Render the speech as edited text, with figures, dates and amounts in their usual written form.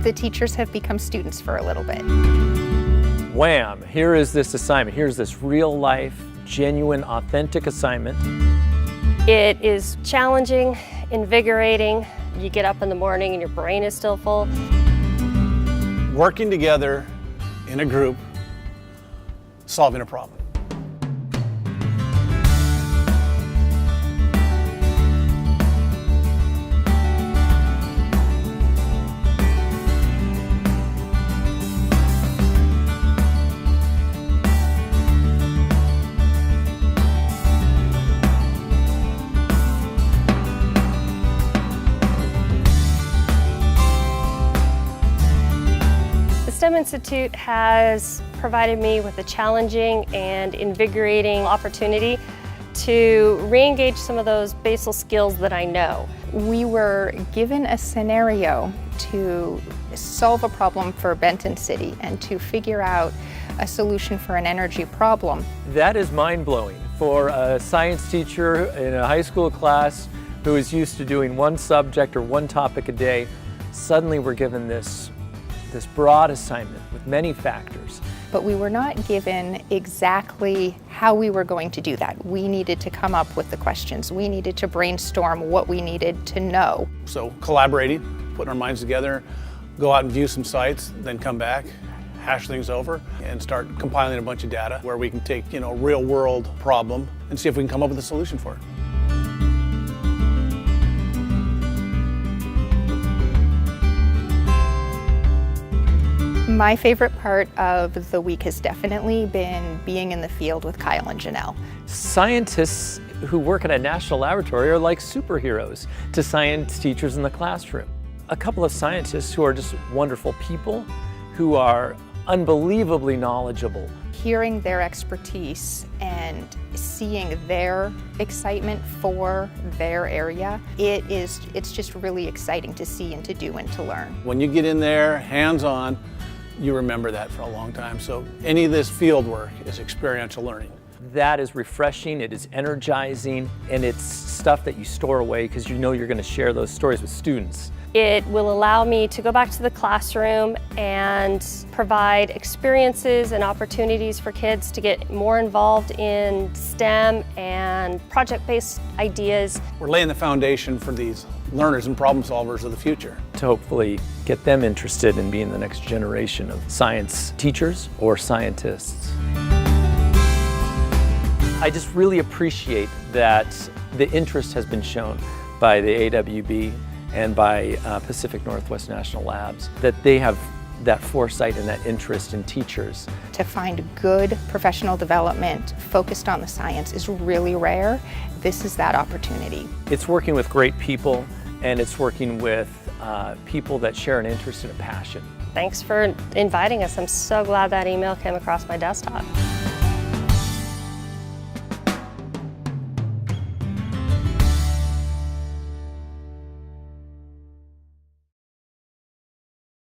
the teachers have become students for a little bit. Wham! Here is this assignment. Here's this real life, genuine, authentic assignment. It is challenging, invigorating. You get up in the morning and your brain is still full. Working together in a group, solving a problem. The STEM Institute has provided me with a challenging and invigorating opportunity to re-engage some of those basal skills that I know. We were given a scenario to solve a problem for Benton City and to figure out a solution for an energy problem. That is mind-blowing for a science teacher in a high school class who is used to doing one subject or one topic a day. Suddenly we're given this broad assignment with many factors. But we were not given exactly how we were going to do that. We needed to come up with the questions. We needed to brainstorm what we needed to know. So collaborating, putting our minds together, go out and view some sites, then come back, hash things over, and start compiling a bunch of data where we can take, a real world problem and see if we can come up with a solution for it. My favorite part of the week has definitely been being in the field with Kyle and Janelle. Scientists who work at a national laboratory are like superheroes to science teachers in the classroom. A couple of scientists who are just wonderful people, who are unbelievably knowledgeable. Hearing their expertise and seeing their excitement for their area, it's just really exciting to see and to do and to learn. When you get in there, hands-on, you remember that for a long time. So any of this field work is experiential learning. That is refreshing, it is energizing, and it's stuff that you store away because you know you're going to share those stories with students. It will allow me to go back to the classroom and provide experiences and opportunities for kids to get more involved in STEM and project-based ideas. We're laying the foundation for these learners and problem solvers of the future. To hopefully get them interested in being the next generation of science teachers or scientists. I just really appreciate that the interest has been shown by the AWB and by Pacific Northwest National Labs, that they have that foresight and that interest in teachers. To find good professional development focused on the science is really rare. This is that opportunity. It's working with great people, and it's working with people that share an interest and a passion. Thanks for inviting us. I'm so glad that email came across my desktop.